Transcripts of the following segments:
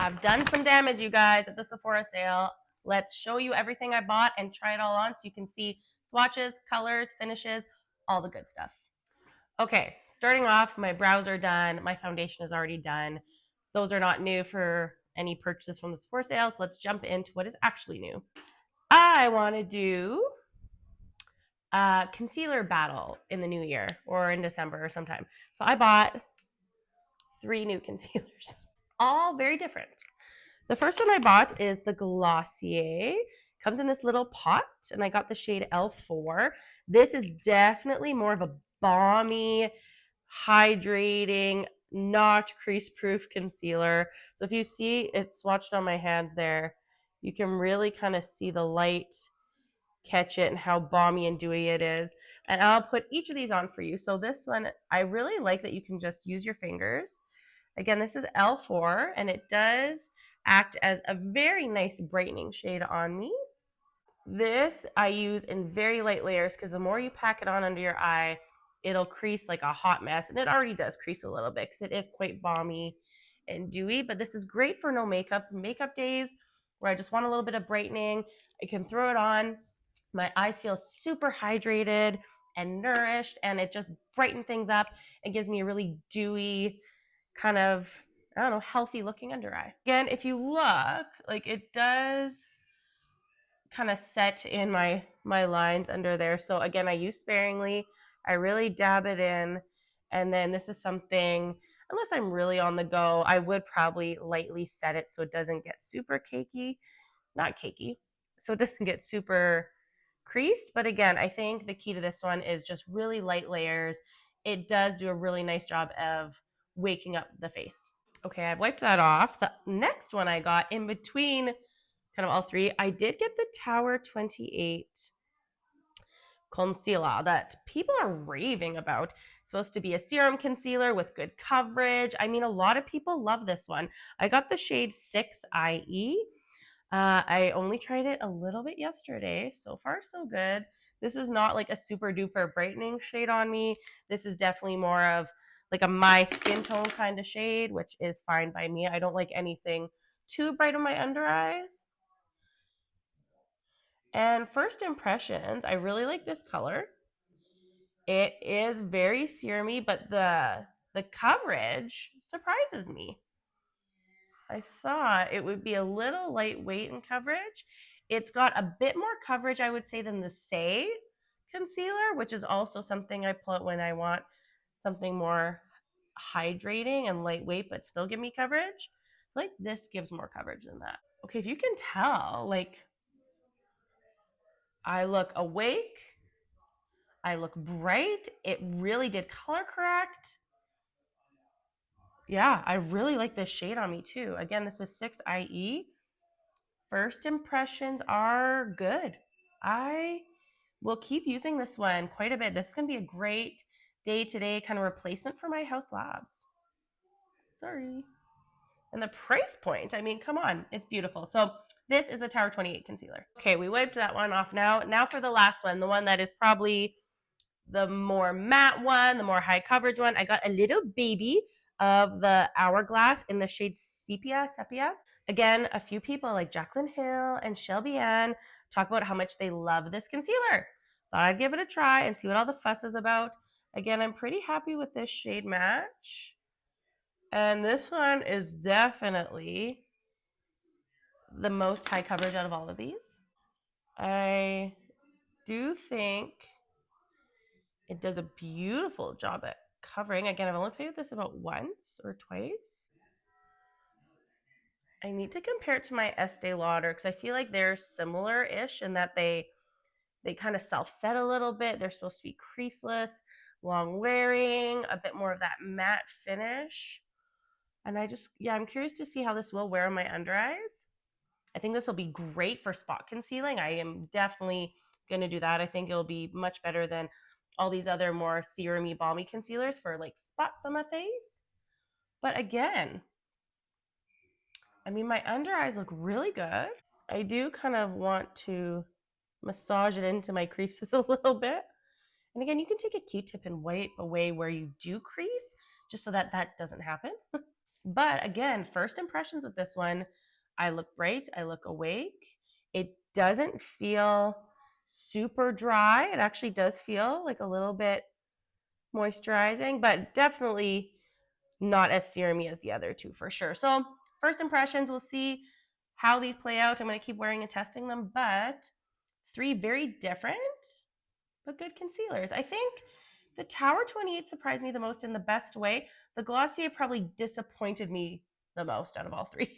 I've done some damage, you guys, at the Sephora sale. Let's show you everything I bought and try it all on so you can see swatches, colors, finishes, all the good stuff. Okay, starting off, my brows are done. My foundation is already done. Those are not new for any purchases from the Sephora sale, so let's jump into what is actually new. I want to do a concealer battle in the new year or in December or sometime. So I bought 3 new concealers, all very different. The first one I bought is the Glossier. Comes in this little pot, and I got the shade L4. This is definitely more of a balmy, hydrating, not crease-proof concealer. So if you see it swatched on my hands there, you can really kind of see the light catch it and how balmy and dewy it is. And I'll put each of these on for you. So this one, I really like that you can just use your fingers. Again, this is L4, and it does act as a very nice brightening shade on me. This I use in very light layers because the more you pack it on under your eye, it'll crease like a hot mess. And it already does crease a little bit because it is quite balmy and dewy. But this is great for no makeup days where I just want a little bit of brightening. I can throw it on. My eyes feel super hydrated and nourished, and it just brightens things up and gives me a really dewy, kind of, I don't know, healthy looking under eye. Again, if you look, like it does kind of set in my lines under there. So again, I use sparingly. I really dab it in. And then this is something, unless I'm really on the go, I would probably lightly set it so it doesn't get super cakey. Not cakey. So it doesn't get super creased. But again, I think the key to this one is just really light layers. It does do a really nice job of waking up the face. Okay, I've wiped that off. The next one I got in between kind of all 3, I did get the Tower 28 concealer that people are raving about. It's supposed to be a serum concealer with good coverage. I mean, a lot of people love this one. I got the shade 6IE. I only tried it a little bit yesterday. So far, so good. This is not like a super duper brightening shade on me. This is definitely more of like a my skin tone kind of shade, which is fine by me. I don't like anything too bright on my under eyes. And first impressions, I really like this color. It is very serumy, but the coverage surprises me. I thought it would be a little lightweight in coverage. It's got a bit more coverage, I would say, than the Say concealer, which is also something I pull out when I want something more hydrating and lightweight, but still give me coverage. Like this gives more coverage than that. Okay, if you can tell, like I look awake, I look bright. It really did color correct. Yeah, I really like this shade on me too. Again, this is 6IE. First impressions are good. I will keep using this one quite a bit. This is going to be a great day-to-day kind of replacement for my House Labs. Sorry. And the price point, I mean, come on, it's beautiful. So this is the Tower 28 concealer. Okay, we wiped that one off now. Now for the last one, the one that is probably the more matte one, the more high coverage one. I got a little baby of the Hourglass in the shade Sepia. Again, a few people like Jaclyn Hill and Shelby Ann talk about how much they love this concealer. Thought I'd give it a try and see what all the fuss is about. Again, I'm pretty happy with this shade match. And this one is definitely the most high coverage out of all of these. I do think it does a beautiful job at covering. Again, I've only played with this about once or twice. I need to compare it to my Estee Lauder because I feel like they're similar-ish in that they kind of self-set a little bit. They're supposed to be creaseless, long wearing, a bit more of that matte finish. And I'm curious to see how this will wear on my under eyes. I think this will be great for spot concealing. I am definitely going to do that. I think it'll be much better than all these other more serumy, balmy concealers for like spots on my face. But again, I mean, my under eyes look really good. I do kind of want to massage it into my creases a little bit. And again, you can take a Q-tip and wipe away where you do crease just so that that doesn't happen. But again, first impressions with this one, I look bright, I look awake. It doesn't feel super dry. It actually does feel like a little bit moisturizing, but definitely not as serumy as the other two for sure. So first impressions, we'll see how these play out. I'm going to keep wearing and testing them, but 3 very different but good concealers. I think the Tower 28 surprised me the most in the best way. The Glossier probably disappointed me the most out of all 3.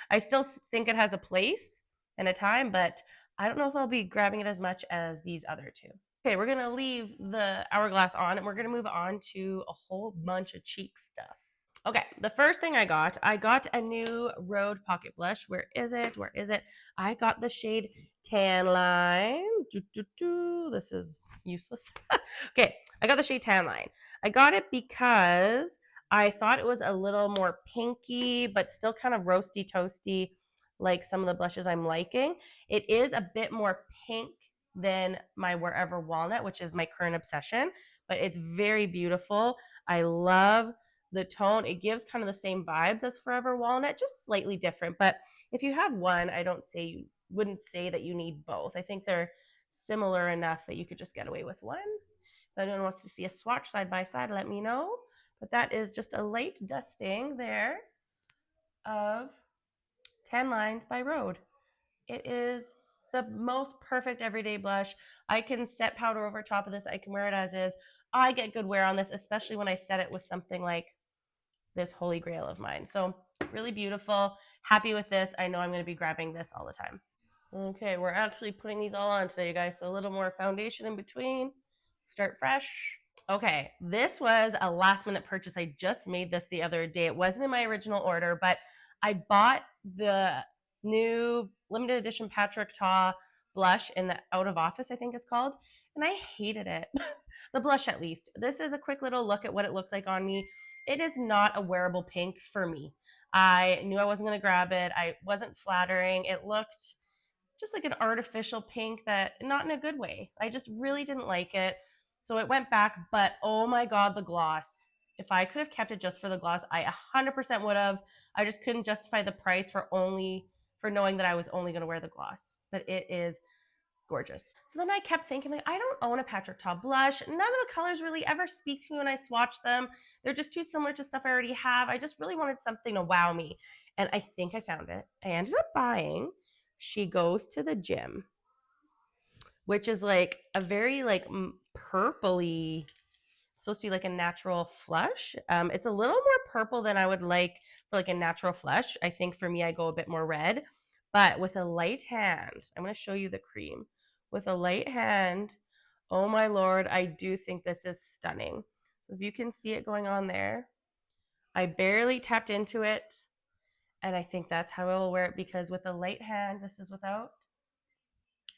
I still think it has a place and a time, but I don't know if I'll be grabbing it as much as these other 2. Okay, we're going to leave the Hourglass on and we're going to move on to a whole bunch of cheek stuff. Okay, the first thing I got a new Rhode Pocket Blush. Where is it? Where is it? I got the shade Tan Line. This is useless. Okay, I got the shade Tan Line. I got it because I thought it was a little more pinky, but still kind of roasty toasty, like some of the blushes I'm liking. It is a bit more pink than my Wherever Walnut, which is my current obsession, but it's very beautiful. I love the tone. It gives kind of the same vibes as Forever Walnut, just slightly different. But if you have one, I wouldn't say that you need both. I think they're similar enough that you could just get away with one. If anyone wants to see a swatch side by side, let me know. But that is just a light dusting there of Tan Lines by Rhode. It is the most perfect everyday blush. I can set powder over top of this. I can wear it as is. I get good wear on this, especially when I set it with something like this holy grail of mine. So really beautiful. Happy with this. I know I'm going to be grabbing this all the time. Okay, we're actually putting these all on today, you guys. So a little more foundation in between. Start fresh. Okay, this was a last minute purchase. I just made this the other day. It wasn't in my original order, but I bought the new limited edition Patrick Ta blush in the Out of Office, I think it's called, and I hated it. The blush, at least. This is a quick little look at what it looks like on me. It is not a wearable pink for me. I knew I wasn't going to grab it. I wasn't flattering. It looked just like an artificial pink, that not in a good way. I just really didn't like it. So it went back, but oh my God, the gloss. If I could have kept it just for the gloss, I 100% would have. I just couldn't justify the price for knowing that I was only going to wear the gloss. But it is gorgeous. So then I kept thinking, like, I don't own a Patrick Ta blush. None of the colors really ever speak to me when I swatch them. They're just too similar to stuff I already have. I just really wanted something to wow me. And I think I found it. I ended up buying She Goes to the Gym, which is like a very like purpley, supposed to be like a natural flush. It's a little more purple than I would like for like a natural flush. I think for me, I go a bit more red, but with a light hand, I'm going to show you the cream. With a light hand, oh my Lord, I do think this is stunning. So if you can see it going on there, I barely tapped into it. And I think that's how I will wear it, because with a light hand, this is without,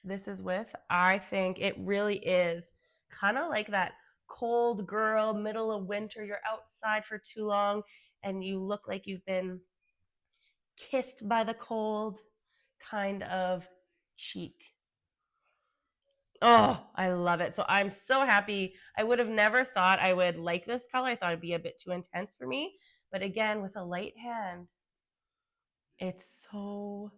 this is with, I think it really is kind of like that cold girl, middle of winter, you're outside for too long and you look like you've been kissed by the cold kind of cheek. Oh, I love it. So I'm so happy. I would have never thought I would like this color. I thought it'd be a bit too intense for me. But again, with a light hand, it's so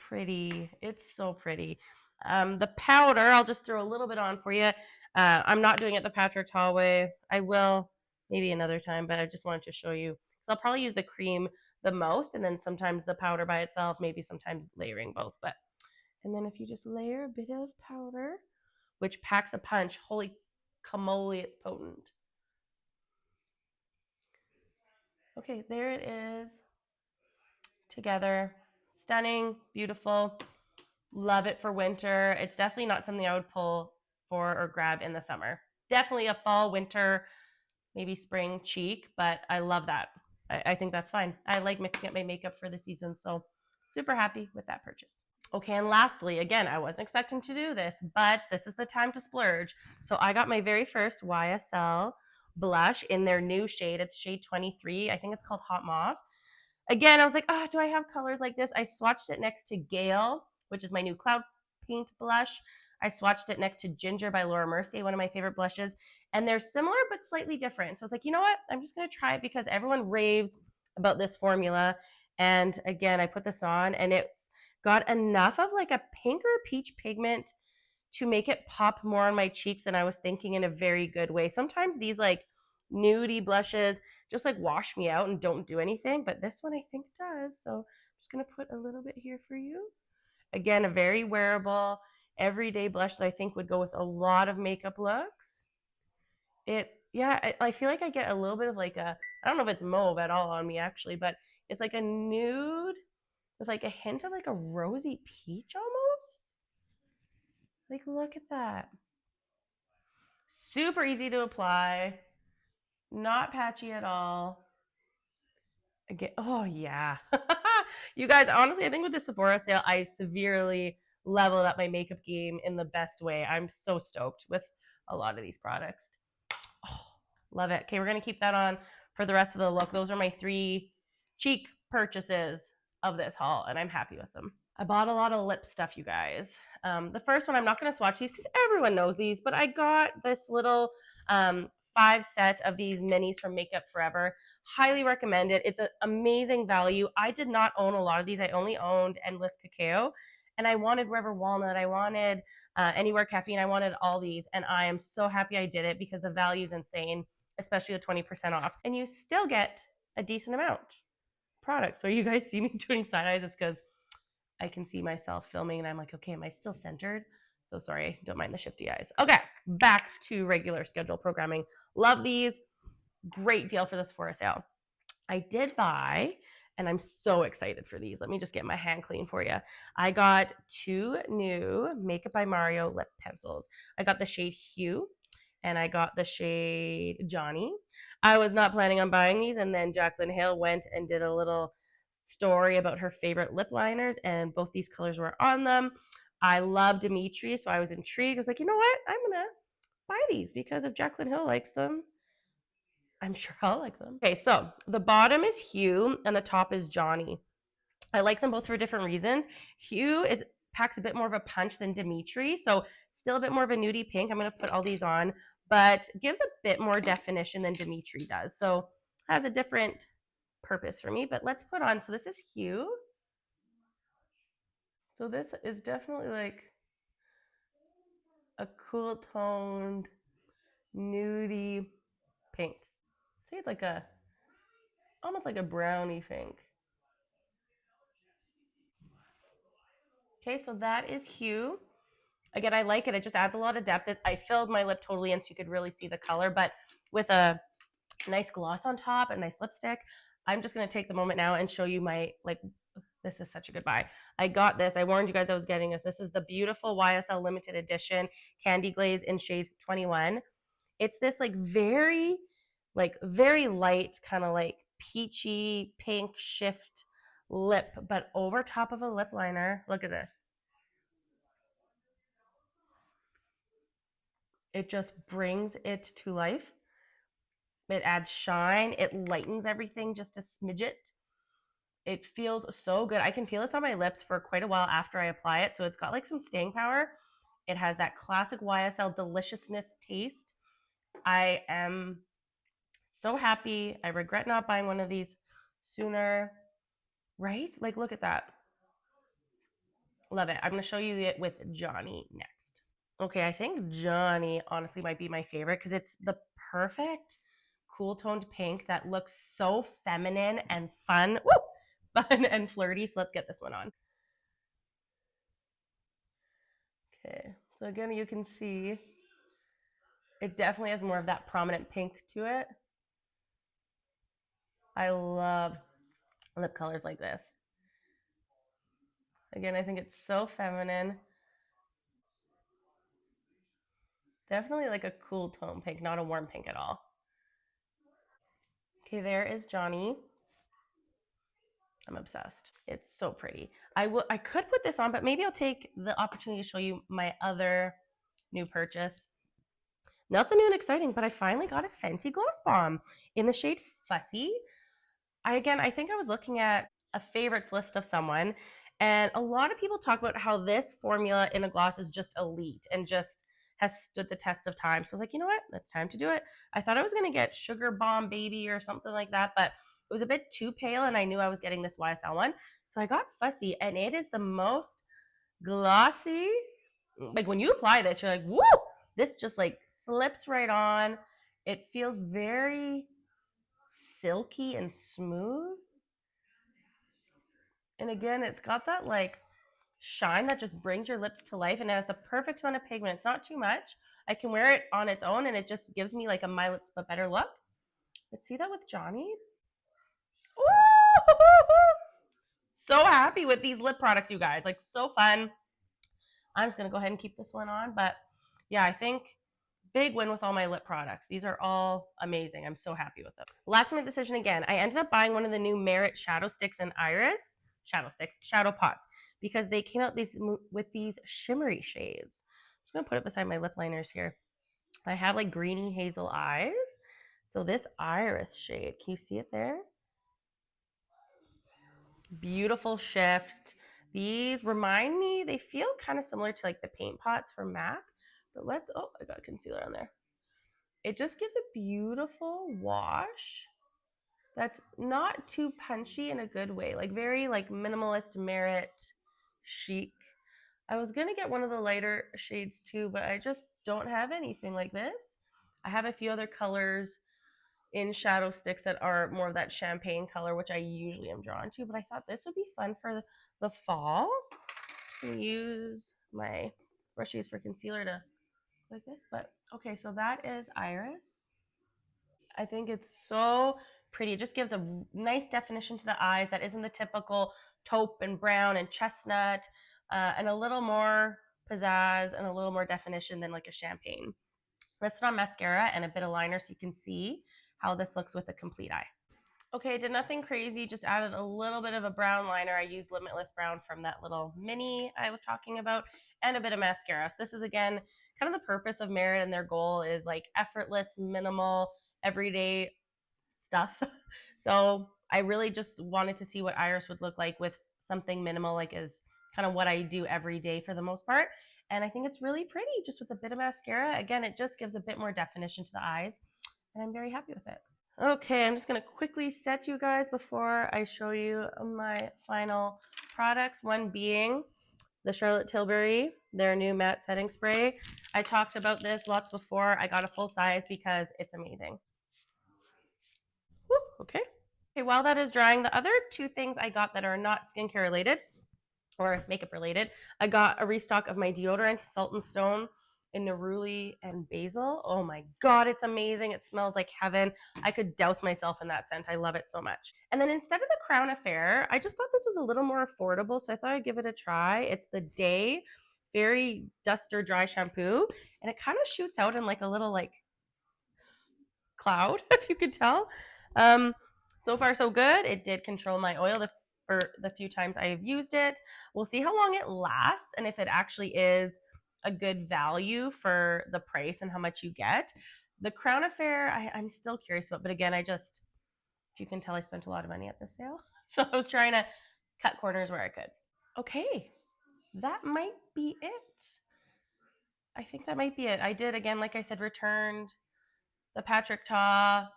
pretty. It's so pretty. The powder, I'll just throw a little bit on for you. I'm not doing it the Patrick Ta way. I will maybe another time, but I just wanted to show you. So I'll probably use the cream the most, and then sometimes the powder by itself, maybe sometimes layering both. But and then if you just layer a bit of powder, which packs a punch, holy camole, it's potent. Okay, there it is. Together. Stunning, beautiful. Love it for winter. It's definitely not something I would pull for or grab in the summer. Definitely a fall, winter, maybe spring cheek, but I love that. I think that's fine. I like mixing up my makeup for the season, so super happy with that purchase. Okay, and lastly, again, I wasn't expecting to do this, but this is the time to splurge. So I got my very first YSL blush in their new shade. It's shade 23. I think it's called Hot Mauve. Again, I was like, do I have colors like this? I swatched it next to Gale, which is my new Cloud Paint blush. I swatched it next to Ginger by Laura Mercier, one of my favorite blushes. And they're similar but slightly different. So I was like, you know what? I'm just going to try it because everyone raves about this formula. And again, I put this on and it's got enough of like a pink or peach pigment to make it pop more on my cheeks than I was thinking, in a very good way. Sometimes these like nudie blushes just like wash me out and don't do anything, but this one I think does. So I'm just gonna put a little bit here for you. Again, a very wearable, everyday blush that I think would go with a lot of makeup looks. I feel like I get a little bit of like I don't know if it's mauve at all on me actually, but it's like a nude with like a hint of like a rosy peach almost. Like, look at that. Super easy to apply, not patchy at all. Again, oh yeah. You guys, honestly, I think with the Sephora sale, I severely leveled up my makeup game in the best way. I'm so stoked with a lot of these products. Oh, love it. Okay, we're going to keep that on for the rest of the look. Those are my 3 cheek purchases of this haul, and I'm happy with them. I bought a lot of lip stuff, you guys. The first one, I'm not going to swatch these because everyone knows these, but I got this little 5 set of these minis from Makeup Forever. Highly recommend it. It's an amazing value. I did not own a lot of these. I only owned Endless Cacao, and I wanted River Walnut. I wanted Anywhere Caffeine. I wanted all these, and I am so happy I did it because the value is insane, especially the 20% off, and you still get a decent amount product. So you guys see me doing side eyes, it's because I can see myself filming and I'm like, okay, am I still centered? So sorry, don't mind the shifty eyes. Okay, back to regular schedule programming. Love these. Great deal for the Sephora sale. I did buy, and I'm so excited for these. Let me just get my hand clean for you. I got 2 new Makeup by Mario lip pencils. I got the shade Hue and I got the shade Johnny. I was not planning on buying these, and then Jaclyn Hill went and did a little story about her favorite lip liners, and both these colors were on them. I love Dimitri, so I was intrigued. I was like, you know what? I'm gonna buy these because if Jaclyn Hill likes them, I'm sure I'll like them. Okay, so the bottom is Hue and the top is Johnny. I like them both for different reasons. Hue packs a bit more of a punch than Dimitri, so still a bit more of a nudie pink. I'm going to put all these on, but gives a bit more definition than Dimitri does. So has a different purpose for me, but let's put on. So this is Hue. So this is definitely like a cool toned nudie pink. See, it's like almost like a brownie pink. Okay, so that is Hue. Again, I like it. It just adds a lot of depth. I filled my lip totally in so you could really see the color, but with a nice gloss on top and nice lipstick, I'm just going to take the moment now and show you my, like, this is such a good buy. I got this. I warned you guys I was getting this. This is the beautiful YSL limited edition Candy Glaze in shade 21. It's this very light kind of like peachy pink shift lip, but over top of a lip liner. Look at this. It just brings it to life. It adds shine. It lightens everything just a smidget. It feels so good. I can feel this on my lips for quite a while after I apply it. So it's got like some staying power. It has that classic YSL deliciousness taste. I am so happy. I regret not buying one of these sooner. Right? Like, look at that. Love it. I'm going to show you it with Johnny next. Okay, I think Johnny honestly might be my favorite because it's the perfect cool toned pink that looks so feminine and fun. Woo! Fun and flirty. So let's get this one on. Okay, so again, you can see it definitely has more of that prominent pink to it. I love lip colors like this. Again, I think it's so feminine. Definitely like a cool tone pink, not a warm pink at all. Okay, there is Johnny. I'm obsessed. It's so pretty. I could put this on, but maybe I'll take the opportunity to show you my other new purchase. Nothing new and exciting, but I finally got a Fenty Gloss Bomb in the shade Fussy. I think I was looking at a favorites list of someone, and a lot of people talk about how this formula in a gloss is just elite and just has stood the test of time. So I was like, you know what? It's time to do it. I thought I was going to get Sugar Bomb Baby or something like that, but was a bit too pale, and I knew I was getting this YSL one. So I got Fussy, and it is the most glossy. Like when you apply this, you're like, woo! This just like slips right on. It feels very silky and smooth. And again, it's got that like shine that just brings your lips to life, and it has the perfect amount of pigment. It's not too much. I can wear it on its own, and it just gives me like a My Lips But Better look. Let's see that with Johnny. Ooh! So happy with these lip products, you guys. Like, so fun. I'm just going to go ahead and keep this one on. But yeah, I think big win with all my lip products. These are all amazing. I'm so happy with them. Last minute decision again. I ended up buying one of the new Merit Shadow Sticks and Iris shadow pots, because they came out with these shimmery shades. I'm just going to put it beside my lip liners here. I have like greeny hazel eyes. So this Iris shade, can you see it there? Beautiful shift. These remind me, they feel kind of similar to like the paint pots from MAC, but oh, I got concealer on there. It just gives a beautiful wash that's not too punchy in a good way, like very like minimalist Merit chic. I was gonna get one of the lighter shades too, but I just don't have anything like this. I have a few other colors in shadow sticks that are more of that champagne color, which I usually am drawn to, but I thought this would be fun for the fall. I'm just gonna use my brushes for concealer to like this, but okay, so that is Iris. I think it's so pretty. It just gives a nice definition to the eyes that isn't the typical taupe and brown and chestnut, and a little more pizzazz and a little more definition than like a champagne. Let's put on mascara and a bit of liner so you can see how this looks with a complete eye. Okay, I did nothing crazy, just added a little bit of a brown liner. I used Limitless Brown from that little mini I was talking about, and a bit of mascara. So this is, again, kind of the purpose of Merit, and their goal is like effortless, minimal, everyday stuff. So I really just wanted to see what Iris would look like with something minimal, like is kind of what I do every day for the most part. And I think it's really pretty just with a bit of mascara. Again, it just gives a bit more definition to the eyes, and I'm very happy with it. Okay, I'm just going to quickly set you guys before I show you my final products, one being the Charlotte Tilbury, their new matte setting spray. I talked about this lots before. I got a full size because it's amazing. Woo, okay. Okay, while that is drying, the other two things I got that are not skincare related or makeup related, I got a restock of my deodorant, Salt and Stone in neroli and basil. Oh my god, it's amazing. It smells like heaven. I could douse myself in that scent. I love it so much. And then instead of the Crown Affair, I just thought this was a little more affordable, so I thought I'd give it a try. It's the Day Fairy Duster Dry Shampoo, and it kind of shoots out in like a little like cloud, if you could tell. So far so good. It did control my oil for the few times I have used it. We'll see how long it lasts and if it actually is a good value for the price and how much you get. The Crown Affair, I'm still curious about, but again, if you can tell, I spent a lot of money at this sale. So I was trying to cut corners where I could. Okay, that might be it. I think that might be it. I did, again, like I said, returned the Patrick Ta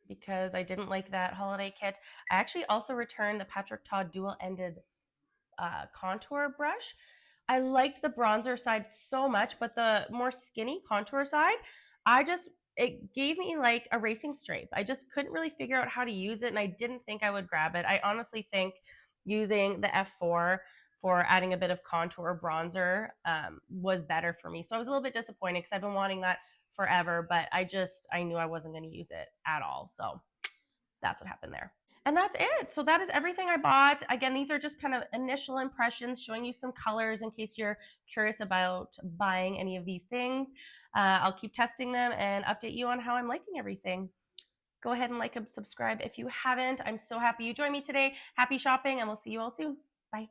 because I didn't like that holiday kit. I actually also returned the Patrick Ta dual-ended contour brush. I liked the bronzer side so much, but the more skinny contour side, it gave me like a racing stripe. I just couldn't really figure out how to use it, and I didn't think I would grab it. I honestly think using the F4 for adding a bit of contour bronzer was better for me. So I was a little bit disappointed because I've been wanting that forever, but I knew I wasn't going to use it at all. So that's what happened there. And that's it. So that is everything I bought. Again, these are just kind of initial impressions, showing you some colors in case you're curious about buying any of these things. I'll keep testing them and update you on how I'm liking everything. Go ahead and like and subscribe if you haven't. I'm so happy you joined me today. Happy shopping, and we'll see you all soon. Bye.